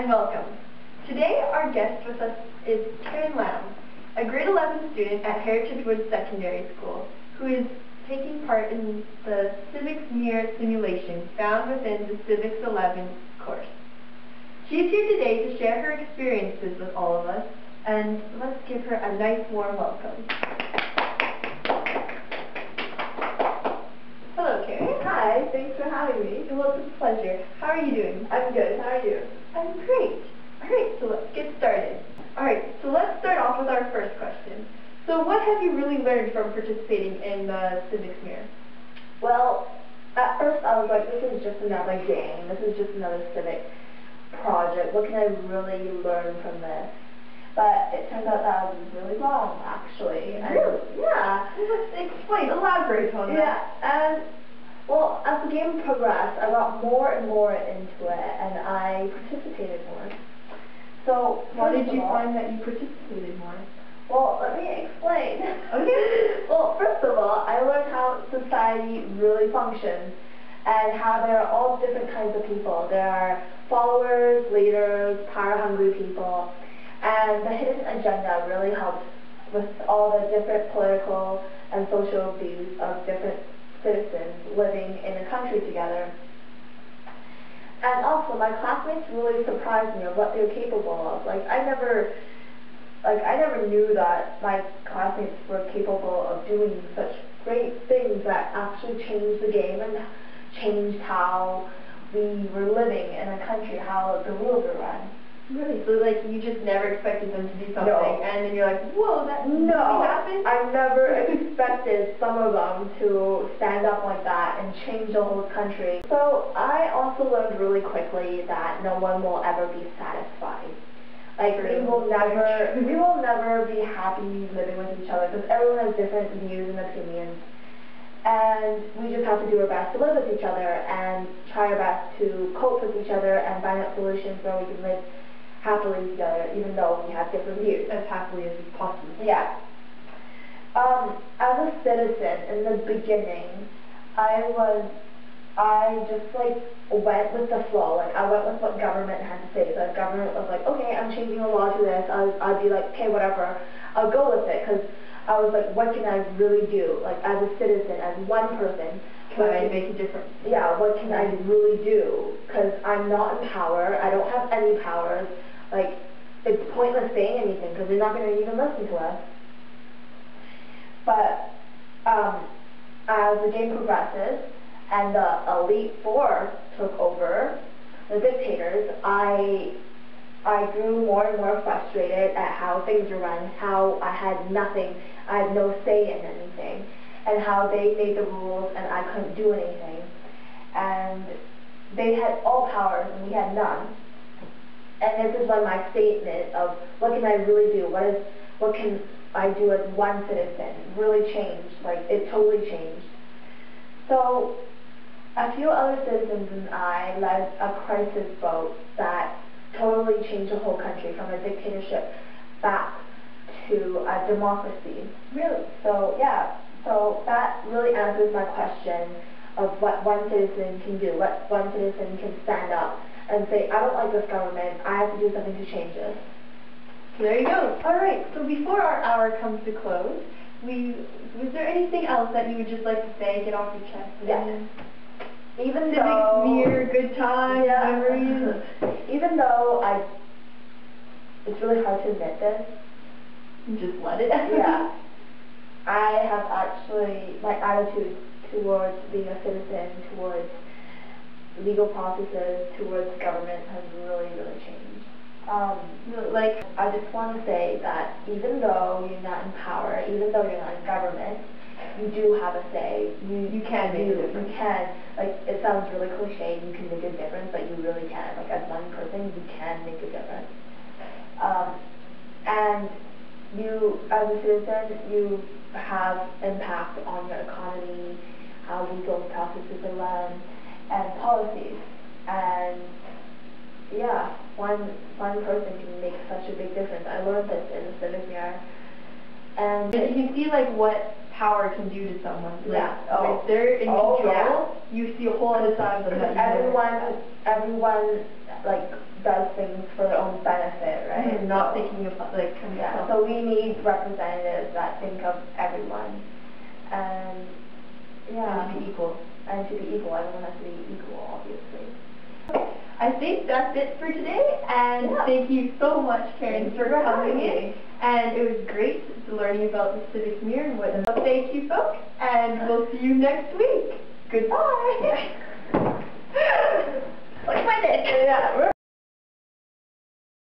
and welcome. Today our guest with us is Karen Lamb, a grade 11 student at Heritage Woods Secondary School who is taking part in the civics mirror simulation found within the Civics 11 course. She is here today to share her experiences with all of us, and let's give her a nice warm welcome. Hello, Karen. Hi, thanks for having me. Well, it's a pleasure. How are you doing? I'm good. How are you? I'm great. Alright, so let's get started. Alright, so let's start off with our first question. So what have you really learned from participating in the civics mirror? Well, at first I was like, this is just another game. This is just another civic project. What can I really learn from this? But it turned out that I was really wrong, actually. Really? Yeah. Let's explain, elaborate on that. Yeah, and well, as the game progressed, I got more and more into it, and I participated more. So, why did you find that you participated more? Well, let me explain. Okay. Well, first of all, I learned how society really functions and how there are all different kinds of people. There are followers, leaders, power-hungry people, and the hidden agenda really helps with all the different political and social views of different citizens living in a country together. And also, my classmates really surprised me of what they're capable of. I never knew that my classmates were capable of doing such great things that actually changed the game and changed how we were living in a country, how the rules are run. Really? So you just never expected them to do something, No. and then you're like, whoa, that really No, happened? I never expected some of them to stand up like that and change the whole country. So I also learned really quickly that no one will ever be satisfied. We will never be happy living with each other because everyone has different views and opinions. And we just have to do our best to live with each other and try our best to cope with each other and find out solutions where we can live happily together, even though we have different views. As happily as possible. Yeah. As a citizen, in the beginning, I just went with the flow. I went with what government had to say. So the government was like, okay, I'm changing the law to this. I'd be like, okay, whatever. I'll go with it because I was like, what can I really do? As a citizen, as one person. Can I make a difference? Yeah, what can I really do? Because I'm not in power. I don't have any powers. It's pointless saying anything because they're not going to even listen to us. But as the game progresses and the Elite Four took over, the dictators, I grew more and more frustrated at how things were run, how I had nothing, I had no say in anything, and how they made the rules and I couldn't do anything. And they had all powers and we had none. And this is when my statement of what can I really do, what can I do as one citizen really changed. It totally changed. So a few other citizens and I led a crisis vote that totally changed the whole country from a dictatorship back to a democracy. Really? So yeah, so that really answers my question of what one citizen can do, what one citizen can stand up and say, I don't like this government, I have to do something to change this. So there you go. Alright, so before our hour comes to close, was there anything else that you would just like to say, get off your chest? Yes. Even civics though... mirror, good times, yeah. memories. Even though it's really hard to admit this. Just let it. Yeah. I have actually, my attitude towards being a citizen, towards legal processes, towards government has really, really changed. I just want to say that even though you're not in power, even though you're not in government, you do have a say. You can make a difference. You can. It sounds really cliche, you can make a difference, but you really can. As one person, you can make a difference. And you, as a citizen, you have impact on your economy, how legal processes are run, and policies. And yeah, one person can make such a big difference. I learned this in the civic mirror. And you can see what power can do to someone. Yeah. If they're in control, yeah. you see a whole other side of them. Everyone does things for their own benefit, right? And not thinking about like kind of yeah. So we need representatives that think of everyone, and yeah, and to be equal. And to be equal, everyone has to be equal, obviously. I think that's it for today, and yeah. thank you so much, Karen, for coming in. Me. And it was great learning about the civic mirror and what. So thank you, folks, and we'll see you next week. Goodbye. Look at my dick. Yeah.